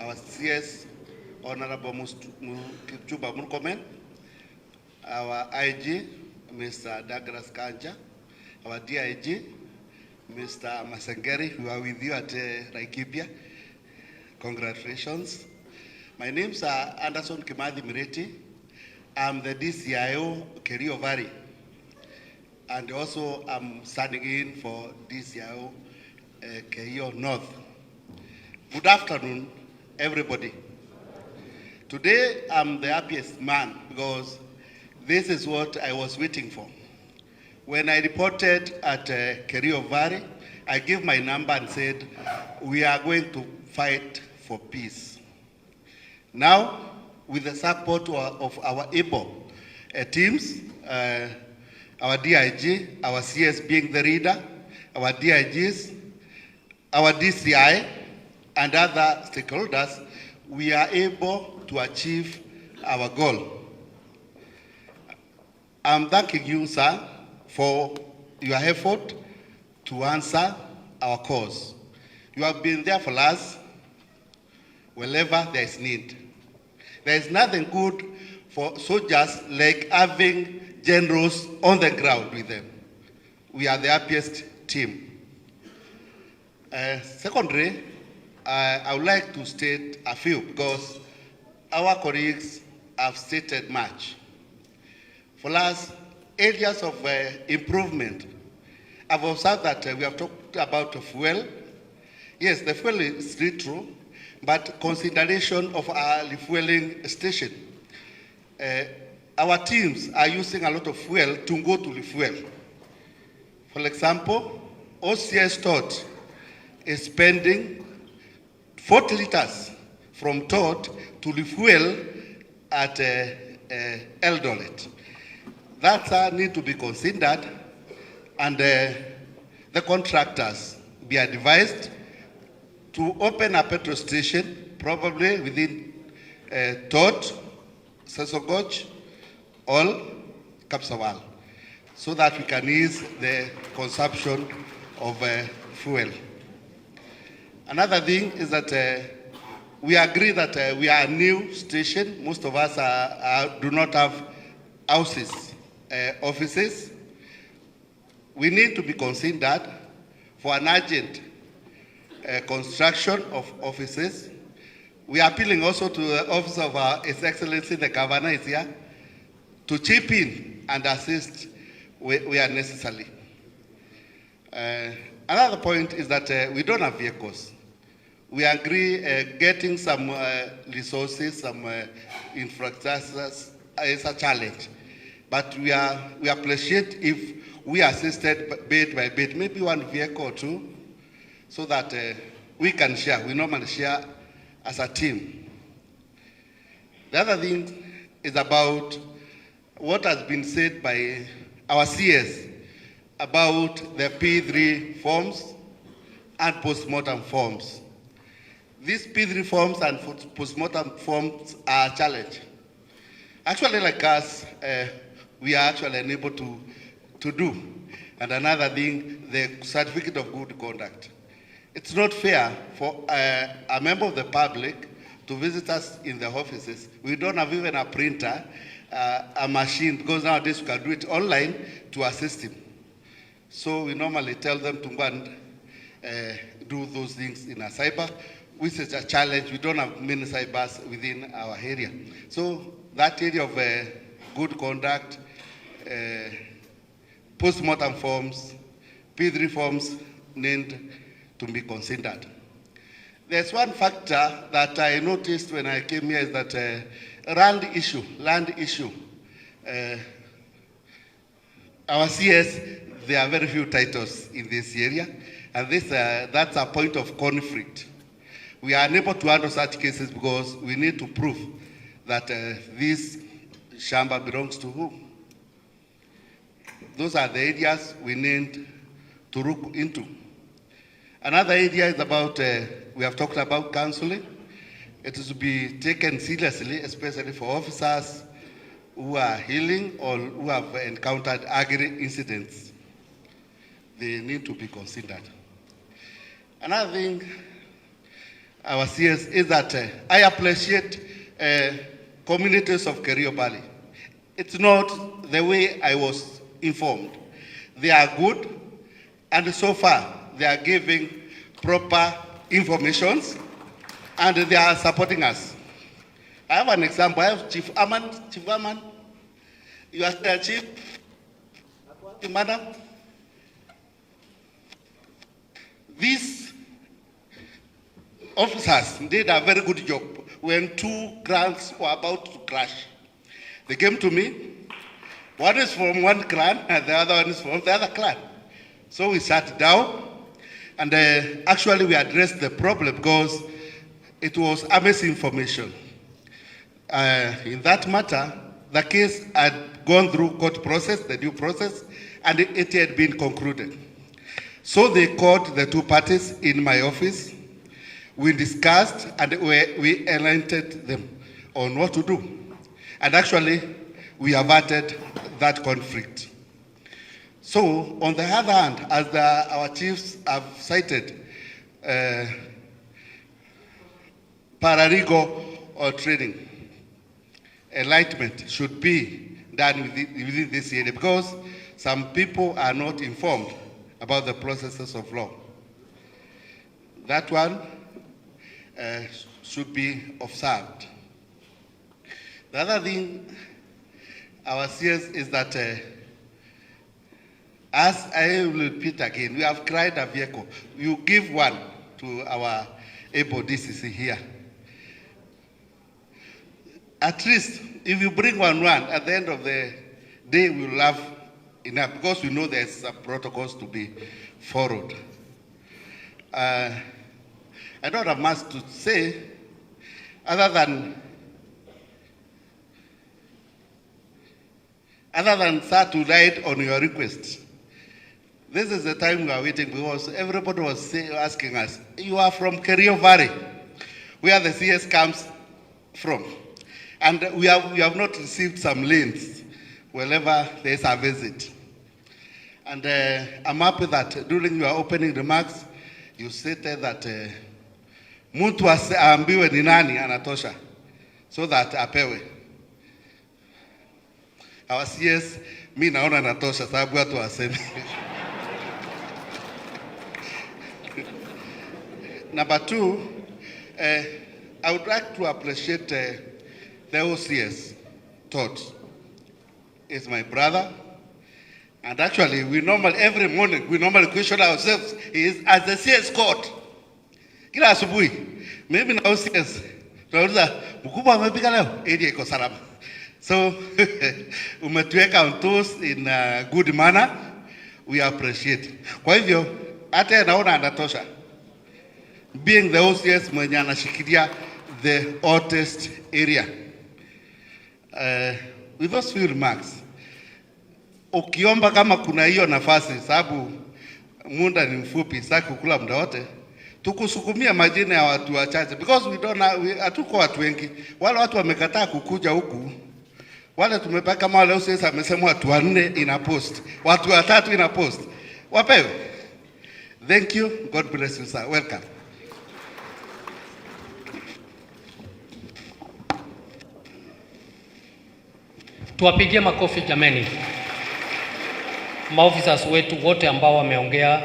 our CS, Honorable Murkomen, our IG, Mr. Douglas Kanja, our DIG, Mr. Masengeri, who are with you at Laikipia. Congratulations. My name is Anderson Kimathi Mireti. I'm the DCIO Kerio Valley, and also I'm standing in for DCIO Kerio North. Good afternoon, everybody. Today I'm the happiest man because this is what I was waiting for. When I reported at Kerio Valley, I gave my number and said, we are going to fight for peace. Now, with the support of our able teams, our DIG, our CS being the leader, our DIGs, our DCI, and other stakeholders, we are able to achieve our goal. I'm thanking you, sir, for your effort to answer our cause. You have been there for us wherever there is need. There is nothing good for soldiers like having generals on the ground with them. We are the happiest team. Secondly, I would like to state a few because our colleagues have stated much. For us, areas of improvement, I've observed that we have talked about fuel. Yes, the fuel is still true, but consideration of our refueling station. Our teams are using a lot of fuel to go to refuel. For example, OCS Tot is spending 40 liters from Tot to refuel at Eldoret. That need to be considered, and the contractors be advised to open a petrol station, probably within Tot, Sesogoch, or Kapsawal, so that we can ease the consumption of fuel. Another thing is that we agree that we are a new station. Most of us do not have houses, offices. We need to be considered for an urgent construction of offices. We are appealing also to the office of His Excellency, the Governor is here, to chip in and assist where necessary. Another point is that we don't have vehicles. We agree getting some resources, some infrastructures is a challenge. But we appreciate if we assisted bit by bit, maybe one vehicle or two, so that we can share. We normally share as a team. The other thing is about what has been said by our CS about the P3 forms and postmortem forms. These P3 forms and postmortem forms are a challenge. Actually, like us, we are actually unable to do. And another thing, the certificate of good conduct. It's not fair for a member of the public to visit us in the offices. We don't have even a printer, a machine, because nowadays we can do it online to assist him. So we normally tell them to go and do those things in a cyber, which is a challenge. We don't have many cybers within our area. So that area of good conduct, post-mortem forms, P3 forms need to be considered. There's one factor that I noticed when I came here is that land issue. Our CS, there are very few titles in this area, and that's a point of conflict. We are unable to handle such cases because we need to prove that this shamba belongs to who. Those are the areas we need to look into. Another area is about, we have talked about counseling. It is to be taken seriously, especially for officers who are healing or who have encountered agri incidents. They need to be considered. Another thing, our CS is that I appreciate communities of Kerio Valley. It's not the way I was informed. They are good, and so far they are giving proper information, and they are supporting us. I have an example. I have Chief Aman. Chief Aman, you are the chief. Madam, these officers did a very good job when two clans were about to crash. They came to me. One is from one clan and the other one is from the other clan. So we sat down and actually we addressed the problem because it was a misinformation. In that matter, the case had gone through court process, the due process, and it had been concluded. So they called the two parties in my office. We discussed and we enlightened them on what to do. And actually, we averted that conflict. So, on the other hand, as our chiefs have cited, paralegal or training, enlightenment should be done within this area because some people are not informed about the processes of law. That one should be observed. The other thing our CS is that, as I will repeat again, we have cried a vehicle. You give one to our able DCC here. At least, if you bring one, at the end of the day, we will have enough because we know there's some protocols to be followed. I don't have much to say other than start to write on your request. This is the time we are waiting because everybody was asking us, you are from Kerio Valley, where the CS comes from. And we have not received some lanes wherever there is a visit. And I'm happy that during your opening remarks, you stated that mtu aambiwe ni nani anatosha, so that apewe. Our CS, mi naona natosha sababu watu waseme. Number two, I would like to appreciate the OCS thought. Is my brother. And actually, every morning, we normally question ourselves, is as the CS court. Kila asubuhi, maybe na OCS, tunauliza, mkubwa amepika leo, area iko salama. So, umetuweka on toes in a good manner, we appreciate. Kwa hivyo, hata naona anatosha. Being the OCS mwenye anashikilia the hottest area. With those few remarks, ukiomba kama kuna hiyo nafasi, sababu muda ni mfupi, sasa kukula muda wote, tukusukumia majina ya watu wachache because hatuko watu wengi. Wale watu wamekataa kukuja huku. Wale tumepaka kama wale sasa amesema watu 4 ina post, watu 3 ina post. Wapewe. Thank you. God bless you, sir. Welcome. Tuwapigie makofi jameni. Maofisa wetu wote ambao wameongea,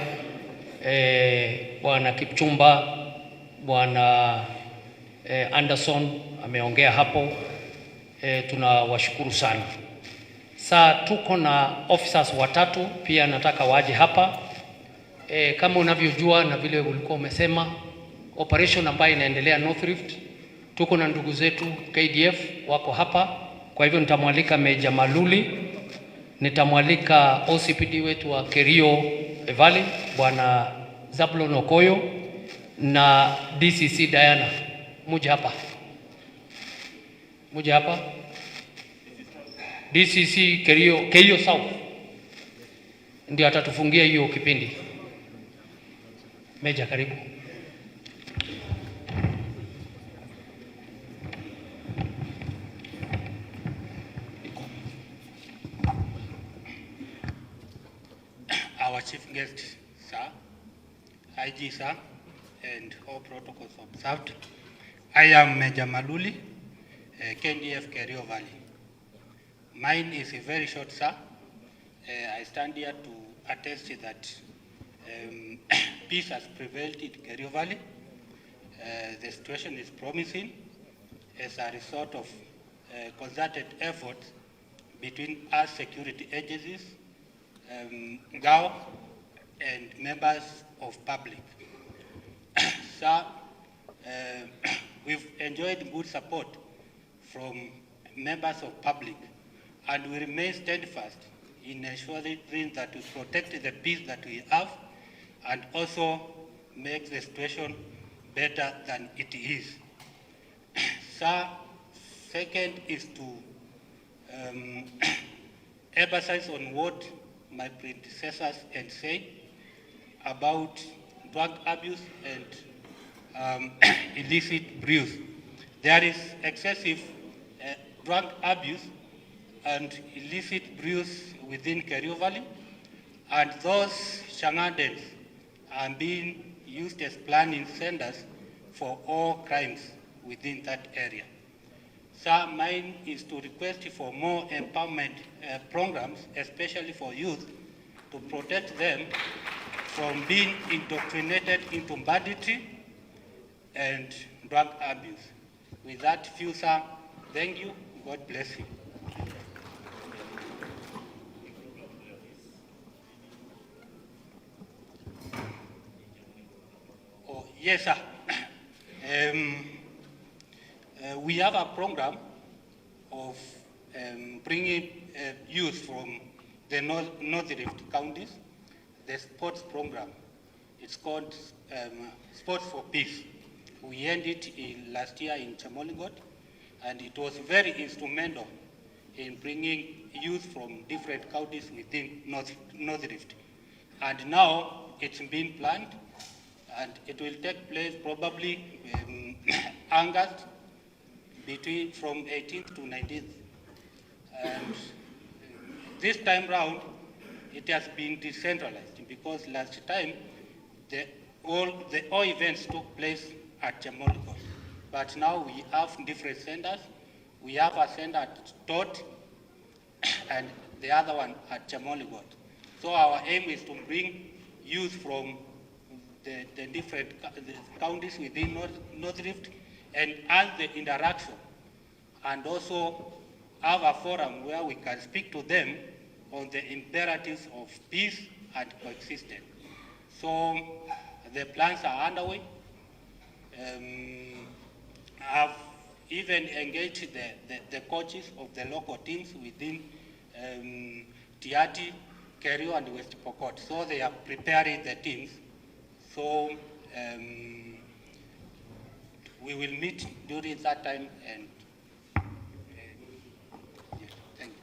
Bwana Kipchumba, Bwana Anderson ameongea hapo. Tunawashukuru sana. Sasa tuko na officers watatu pia nataka waje hapa. Kama unavyojua na vile ulikuwa umesema, operation ambayo inaendelea North Rift, tuko na ndugu zetu KDF wako hapa. Kwa hivyo nitamwalika Meja Maluli, nitamwalika OCPD wetu wa Kerio Valley, Bwana Zablon Okoyo na DCC Diana. Muje hapa. Muje hapa. DCC Kerio South ndio atatufungia hiyo kipindi. Meja, karibu. Our chief guest, sir, IG, sir, and all protocols observed. I am Major Maluli, KNDF Kerio Valley. Mine is very short, sir. I stand here to attest that peace has prevailed in Kerio Valley. The situation is promising as a result of concerted efforts between us security agencies, GAO, and members of public. Sir, we've enjoyed good support from members of public, and we remain steadfast in ensuring that we protect the peace that we have and also make the situation better than it is. Sir, second is to emphasize on what my predecessors had said about drug abuse and illicit brews. There is excessive drug abuse and illicit brews within Kerio Valley, and those shangadens are being used as planning centers for all crimes within that area. Sir, mine is to request for more empowerment programs, especially for youth, to protect them from being indoctrinated into banditry and drug abuse. With that few, sir, thank you. God bless you. Oh, yes, sir. We have a program of bringing youth from the North Rift counties, the sports program. It's called Sports for Peace. We ended it last year in Chamoligot, and it was very instrumental in bringing youth from different counties within North Rift. And now it's been planned, and it will take place probably August, from 18th to 19th. And this time round, it has been decentralized because last time all events took place at Chamoligot. But now we have different centers. We have a center at Tot and the other one at Chamoligot. So our aim is to bring youth from the different counties within North Rift and add the interaction, and also have a forum where we can speak to them on the imperatives of peace and coexistence. So the plans are underway. I've even engaged the coaches of the local teams within Tiati, Kerio, and West Pokot. So they are preparing the teams. So we will meet during that time, and thank you.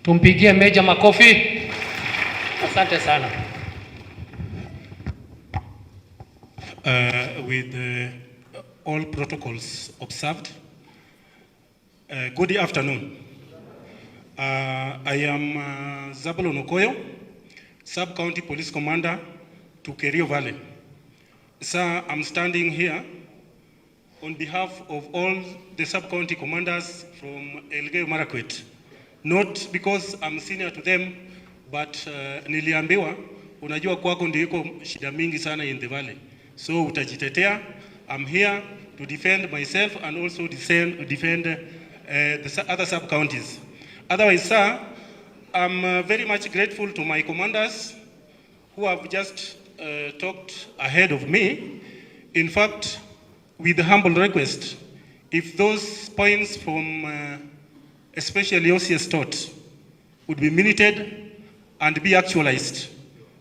Tumpigie Meja makofi. Asante sana. With all protocols observed, good afternoon. I am Zabulon Okoyo, Sub-County Police Commander to Kerio Valley. Sir, I'm standing here on behalf of all the Sub-County Commanders from Elgeyo Marakwet. Not because I'm senior to them, but niliambiwa, unajua kwako ndio iko shida mingi sana in the valley. So utajitetea. I'm here to defend myself and also defend the other sub-counties. Otherwise, sir, I'm very much grateful to my commanders who have just talked ahead of me. In fact, with the humble request, if those points from especially OCS taught would be minuted and be actualized,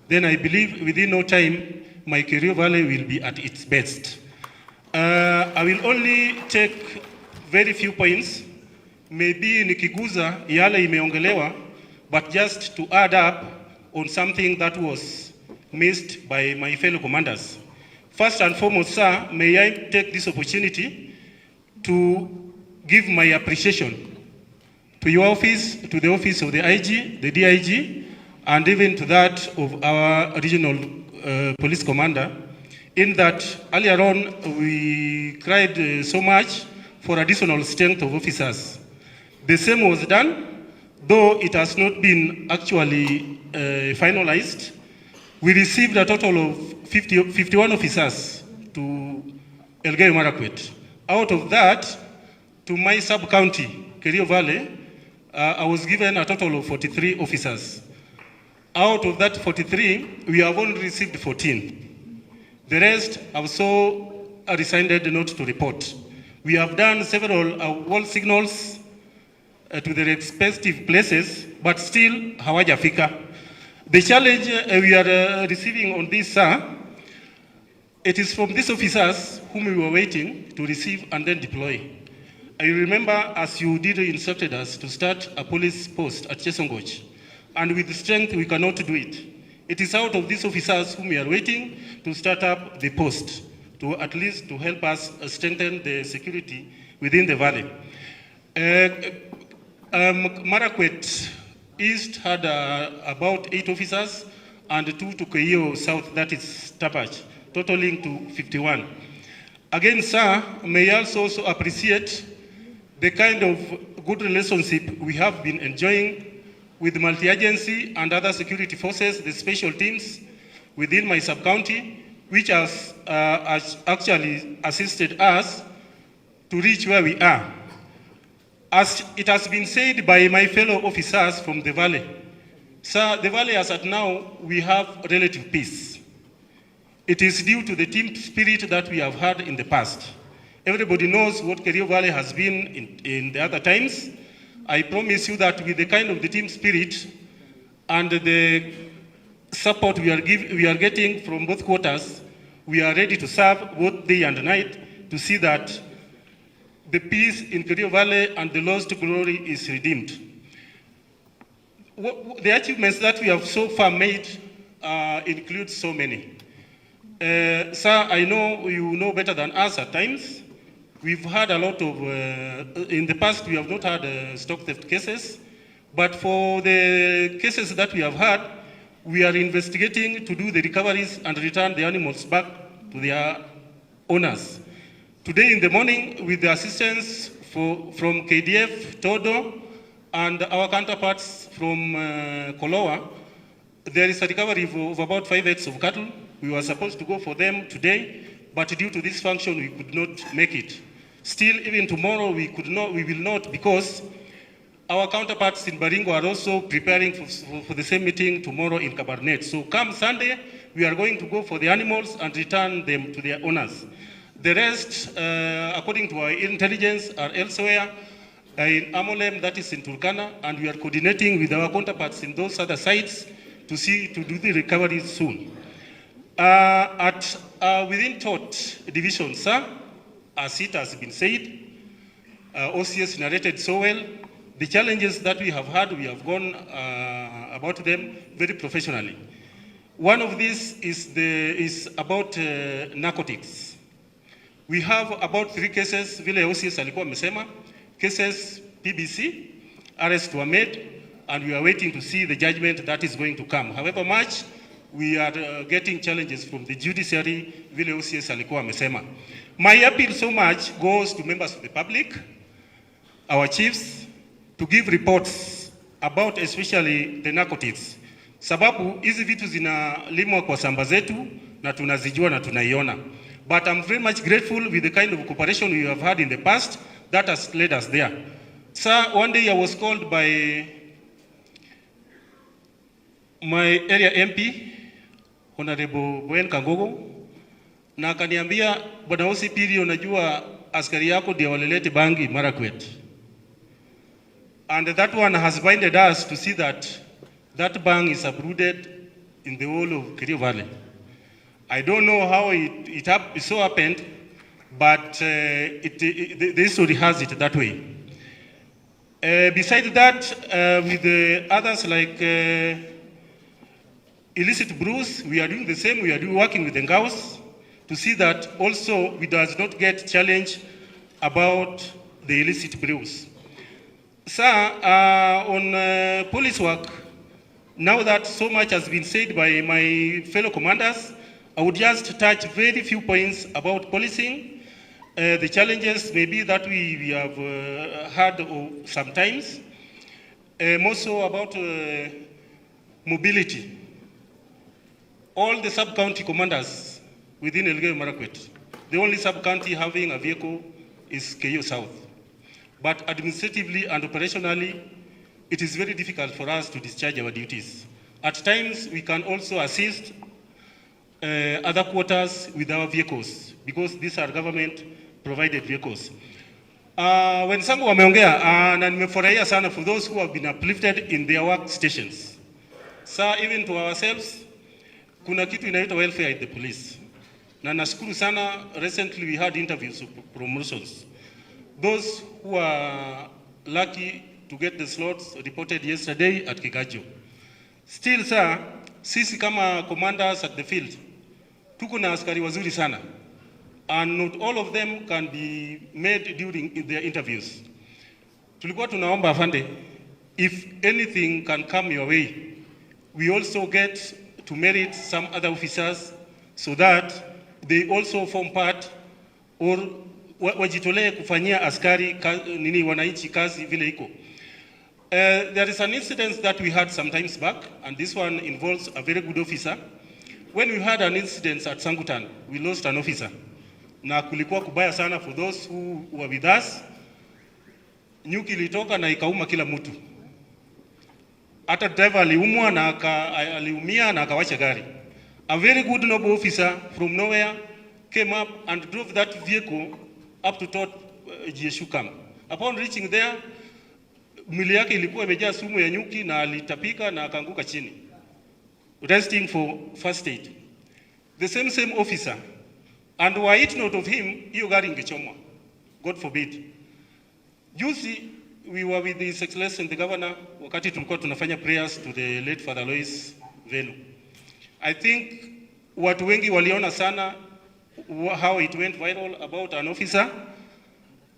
then I believe within no time, my Kerio Valley will be at its best. I will only take very few points. Maybe nikiguza yale imeongelewa, but just to add up on something that was missed by my fellow commanders. First and foremost, sir, may I take this opportunity to give my appreciation to your office, to the office of the IG, the DIG, and even to that of our regional police commander, in that earlier on we cried so much for additional strength of officers. The same was done, though it has not been actually finalized. We received a total of 51 officers to Elgeyo Marakwet. Out of that, to my sub-county, Kerio Valley, I was given a total of 43 officers. Out of that 43, we have only received 14. The rest have so resigned not to report. We have done several wall signals to their respective places, but still hawajafika. The challenge we are receiving on this, sir, it is from these officers whom we were waiting to receive and then deploy. I remember as you did instructed us to start a police post at Chesongoch, and with strength we cannot do it. It is out of these officers whom we are waiting to start up the post, to at least to help us strengthen the security within the valley. Marakwet East had about 8 officers and 2 to Keio South, that is Tapach, totaling to 51. Again, sir, may I also appreciate the kind of good relationship we have been enjoying with multi-agency and other security forces, the special teams within my sub-county, which has actually assisted us to reach where we are. As it has been said by my fellow officers from the valley, sir, the valley as at now, we have relative peace. It is due to the team spirit that we have had in the past. Everybody knows what Kerio Valley has been in the other times. I promise you that with the kind of the team spirit and the support we are getting from both quarters, we are ready to serve both day and night to see that the peace in Kerio Valley and the lost glory is redeemed. The achievements that we have so far made include so many. Sir, I know you know better than us at times. We've had a lot of, in the past we have not had stock theft cases, but for the cases that we have had, we are investigating to do the recoveries and return the animals back to their owners. Today in the morning, with the assistance from KDF, Todo, and our counterparts from Kolowa, there is a recovery of about 5 heads of cattle. We were supposed to go for them today, but due to this function, we could not make it. Still, even tomorrow, we will not, because our counterparts in Baringo are also preparing for the same meeting tomorrow in Cabernet. So come Sunday, we are going to go for the animals and return them to their owners. The rest, according to our intelligence, are elsewhere in Amolem, that is in Turkana, and we are coordinating with our counterparts in those other sites to do the recovery soon. Within TOT division, sir, as it has been said, OCS narrated so well, the challenges that we have had, we have gone about them very professionally. One of these is about narcotics. We have about 3 cases, vile OCS alikuwa amesema, cases PBC, arrests were made, and we are waiting to see the judgment that is going to come. However much, we are getting challenges from the judiciary, vile OCS alikuwa amesema. My appeal so much goes to members of the public, our chiefs, to give reports about especially the narcotics. Sababu hizi vitu zinalimwa kwa shamba zetu na tunazijua na tunaiona. But I'm very much grateful with the kind of cooperation we have had in the past that has led us there. Sir, one day I was called by my area MP, Honorable Boyen Kangogo, na akaniambia, bwana OCPD, unajua askari yako ndio walilete bangi Marakwet. And that one has binded us to see that that bang is uprooted in the whole of Kerio Valley. I don't know how it so happened, but the history has it that way. Besides that, with the others like illicit brews, we are doing the same. We are working with the Ngaos to see that also we does not get challenged about the illicit brews. Sir, on police work, now that so much has been said by my fellow commanders, I would just touch very few points about policing. The challenges maybe that we have had sometimes, more so about mobility. All the sub-county commanders within Elgeyo Marakwet, the only sub-county having a vehicle is Elgeyo South. But administratively and operationally, it is very difficult for us to discharge our duties. At times, we can also assist other quarters with our vehicles because these are government-provided vehicles. Wenzangu wameongea na nimefurahia sana for those who have been uplifted in their workstations. So even to ourselves, kuna kitu inaitwa welfare in the police. Na nashukuru sana, recently we had interviews of promotions. Those who are lucky to get the slots reported yesterday at Elgeyo. Still, sir, sisi kama commanders at the field, tuko na askari wazuri sana. And not all of them can be made during their interviews. Tulikuwa tunaomba afande, if anything can come your way, we also get to merit some other officers so that they also form part or wajitolee kufanyia askari nini wananchi kazi vile iko. There is an incident that we had some times back, and this one involves a very good officer. When we had an incident at Sangutan, we lost an officer. Na kulikuwa kubaya sana for those who were with us. Nyuki ilitoka na ikauma kila mtu. Hata driver aliumwa na aliumia na akawacha gari. A very good noble officer from nowhere came up and drove that vehicle up to Tot GSU camp. Upon reaching there, mwili yake ilikuwa imejaa sumu ya nyuki na alitapika na akaanguka chini, resting for first aid. The same officer, and were it not of him, hiyo gari ingechomwa. God forbid. Juzi, we were with His Excellency the Governor, wakati tulikuwa tunafanya prayers to the late Father Lois Velu. I think watu wengi waliona sana how it went viral about an officer.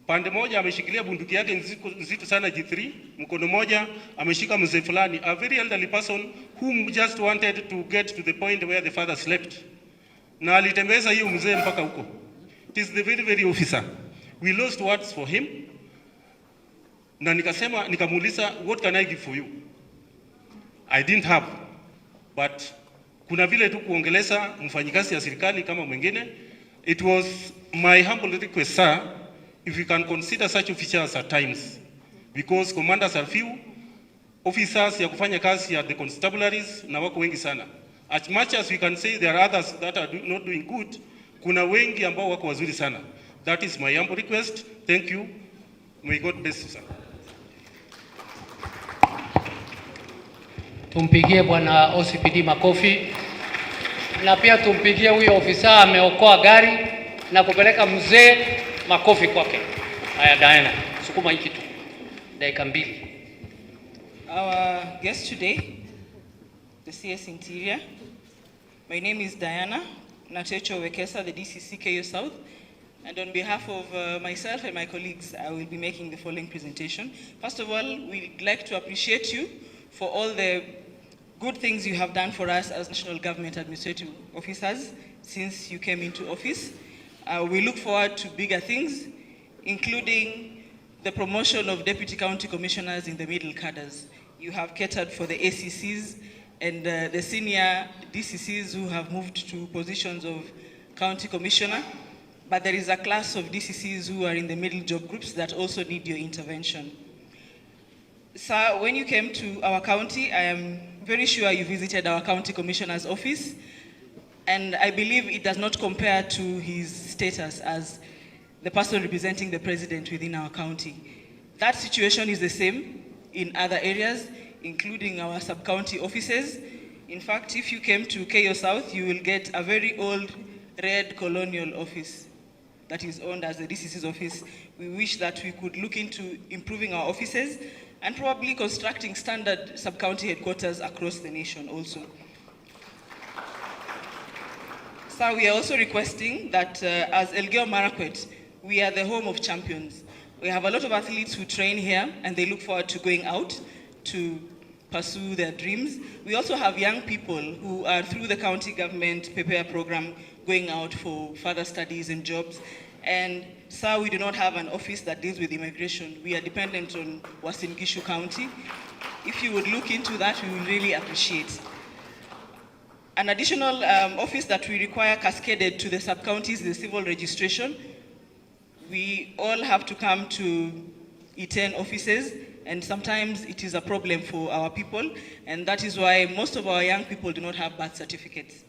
Pande moja ameshikilia bunduki yake nzito sana G3, mkono moja ameshika mzee fulani, a very elderly person who just wanted to get to the point where the father slept. Na alitembeza hiyo mzee mpaka huko. It is the very officer. We lost words for him. Na nikamuuliza, what can I give for you? I didn't have. But kuna vile tu kuongeleza mfanyikazi ya serikali kama mwingine. It was my humble request, sir, if we can consider such officers at times, because commanders are few, officers ya kufanya kazi at the constabularies na wako wengi sana. As much as we can say there are others that are not doing good, kuna wengi ambao wako wazuri sana. That is my humble request. Thank you. May God bless you, sir. Tumpigie bwana OCPD makofi. Na pia tumpigie huyo ofisa ameokoa gari na kupeleka mzee, makofi kwake. Haya Diana, sukuma hiki tu. Dakika mbili. Our guest today, the CS Interior. My name is Diana Natecho Wekesa, the DCC Elgeyo South. And on behalf of myself and my colleagues, I will be making the following presentation. First of all, we'd like to appreciate you for all the good things you have done for us as National Government Administrative Officers since you came into office. We look forward to bigger things, including the promotion of Deputy County Commissioners in the middle cadres. You have catered for the ACCs and the senior DCCs who have moved to positions of County Commissioner. But there is a class of DCCs who are in the middle job groups that also need your intervention. Sir, when you came to our county, I am very sure you visited our County Commissioner's office, and I believe it does not compare to his status as the person representing the president within our county. That situation is the same in other areas, including our sub-county offices. In fact, if you came to Elgeyo South, you will get a very old red colonial office that is owned as the DCC's office. We wish that we could look into improving our offices and probably constructing standard sub-county headquarters across the nation also. So we are also requesting that as Elgeyo Marakwet, we are the home of champions. We have a lot of athletes who train here and they look forward to going out to pursue their dreams. We also have young people who are through the county government prepare program going out for further studies and jobs. And sir, we do not have an office that deals with immigration. We are dependent on Uasin Gishu County. If you would look into that, we would really appreciate. An additional office that we require cascaded to the sub-counties is the civil registration. We all have to come to E10 offices, and sometimes it is a problem for our people, and that is why most of our young people do not have birth certificates.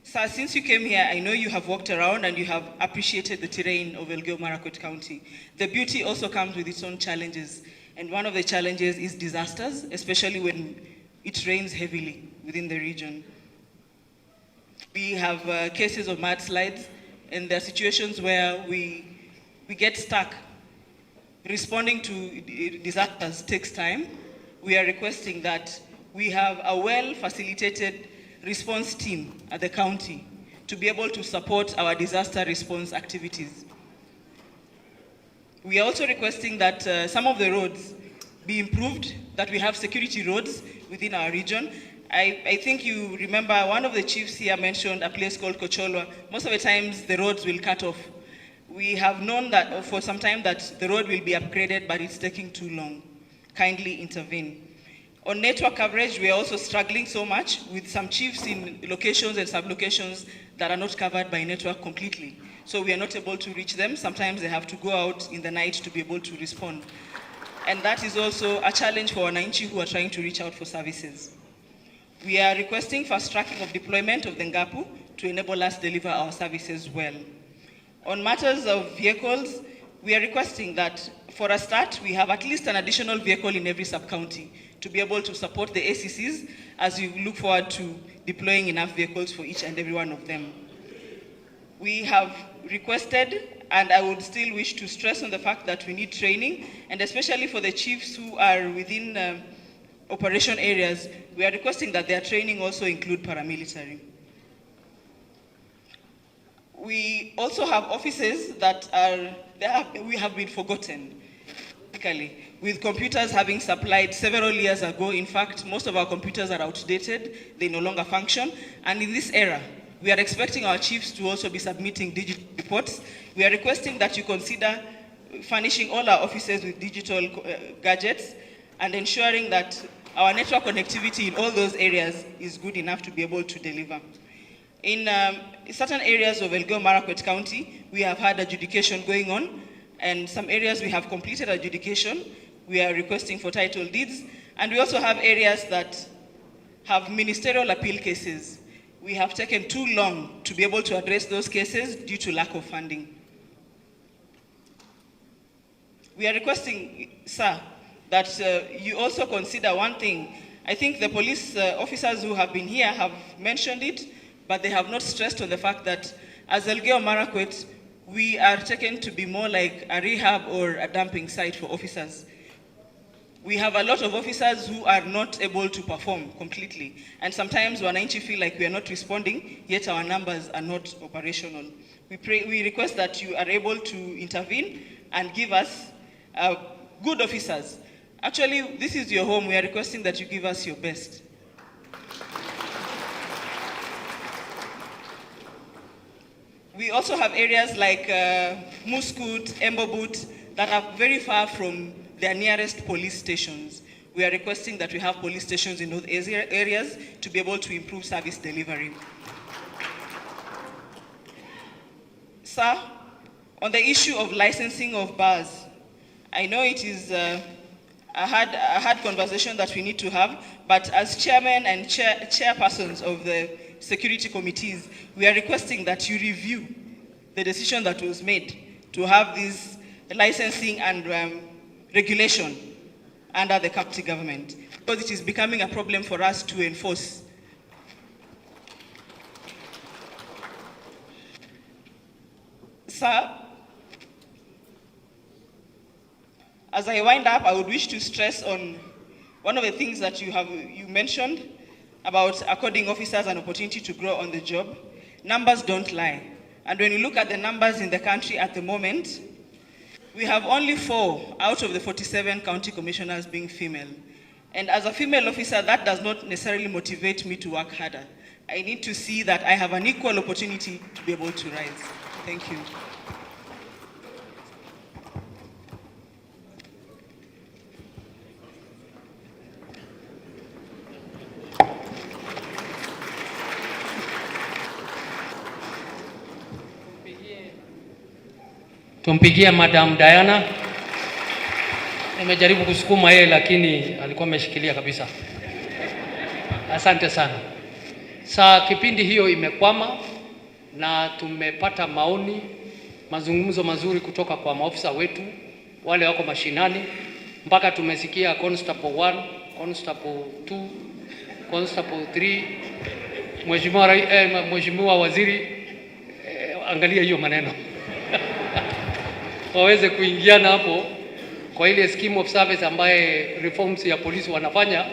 Sir, since you came here, I know you have walked around and you have appreciated the terrain of Elgeyo Marakwet County. The beauty also comes with its own challenges, and one of the challenges is disasters, especially when it rains heavily within the region. We have cases of mudslides, and there are situations where we get stuck. Responding to disasters takes time. We are requesting that we have a well-facilitated response team at the county to be able to support our disaster response activities. We are also requesting that some of the roads be improved, that we have security roads within our region. I think you remember one of the chiefs here mentioned a place called Kocholwa. Most of the times the roads will cut off. We have known that for some time that the road will be upgraded, but it's taking too long. Kindly intervene. On network coverage, we are also struggling so much with some chiefs in locations and sub-locations that are not covered by network completely. So we are not able to reach them. Sometimes they have to go out in the night to be able to respond. And that is also a challenge for Wananchi who are trying to reach out for services. We are requesting fast tracking of deployment of the Ngapu to enable us deliver our services well. On matters of vehicles, we are requesting that for a start, we have at least an additional vehicle in every sub-county to be able to support the ACCs as we look forward to deploying enough vehicles for each and every one of them. We have requested, and I would still wish to stress on the fact that we need training, and especially for the chiefs who are within operation areas, we are requesting that their training also include paramilitary. We also have offices that we have been forgotten, with computers having supplied several years ago. In fact, most of our computers are outdated, they no longer function, and in this era, we are expecting our chiefs to also be submitting digital reports. We are requesting that you consider furnishing all our offices with digital gadgets and ensuring that our network connectivity in all those areas is good enough to be able to deliver. In certain areas of Elgeyo Marakwet County, we have had adjudication going on, and some areas we have completed adjudication. We are requesting for title deeds, and we also have areas that have ministerial appeal cases. We have taken too long to be able to address those cases due to lack of funding. We are requesting, sir, that you also consider one thing. I think the police officers who have been here have mentioned it, but they have not stressed on the fact that as Elgeyo Marakwet, we are taken to be more like a rehab or a dumping site for officers. We have a lot of officers who are not able to perform completely. And sometimes Wananchi feel like we are not responding, yet our numbers are not operational. We request that you are able to intervene and give us good officers. Actually, this is your home. We are requesting that you give us your best. We also have areas like Muskut, Embobut, that are very far from their nearest police stations. We are requesting that we have police stations in those areas to be able to improve service delivery. Sir, on the issue of licensing of bars, I know it is a hard conversation that we need to have, but as chairmen and chairpersons of the security committees, we are requesting that you review the decision that was made to have this licensing and regulation under the county government, because it is becoming a problem for us to enforce. Sir, as I wind up, I would wish to stress on one of the things that you mentioned about according officers an opportunity to grow on the job. Numbers don't lie. And when you look at the numbers in the country at the moment, we have only 4 out of the 47 county commissioners being female. And as a female officer, that does not necessarily motivate me to work harder. I need to see that I have an equal opportunity to be able to rise. Thank you. Tumpigie Madam Diana. Nimejaribu kusukuma yeye lakini alikuwa ameshikilia kabisa. Asante sana. Saa kipindi hiyo imekwama na tumepata maoni, mazungumzo mazuri kutoka kwa maofisa wetu wale wako mashinani, mpaka tumesikia Constable 1, Constable 2, Constable 3. Mheshimiwa Waziri, angalia hiyo maneno. Waweze kuingiana hapo kwa ile scheme of service ambaye reforms ya polisi wanafanya.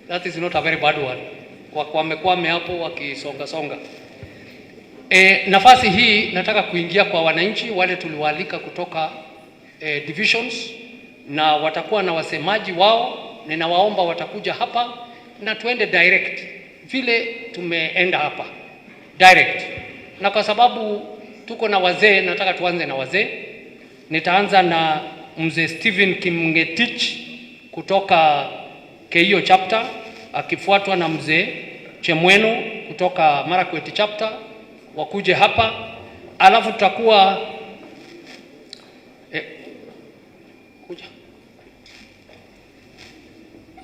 That is not a very bad one. Wamekwame hapo wakisonga. Nafasi hii nataka kuingia kwa wananchi wale tuliwaalika kutoka divisions, na watakuwa na wasemaji wao. Ninawaomba watakuja hapa na tuende direct vile tumeenda hapa direct, na kwa sababu tuko na wazee nataka tuanze na wazee. Nitaanza na mzee Stephen Kimngetich kutoka Elgeyo chapter, akifuatwa na mzee Chemweno kutoka Marakwet chapter, wakuje hapa. Alafu tutakuwa kuja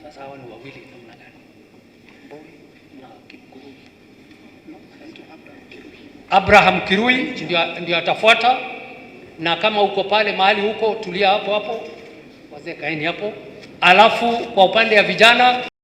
sasa. Hawa ni wawili namna gani? Abraham Kirui ndio atafuata, na kama uko pale mahali huko tulia hapo wazee kaeni hapo. Alafu kwa upande ya vijana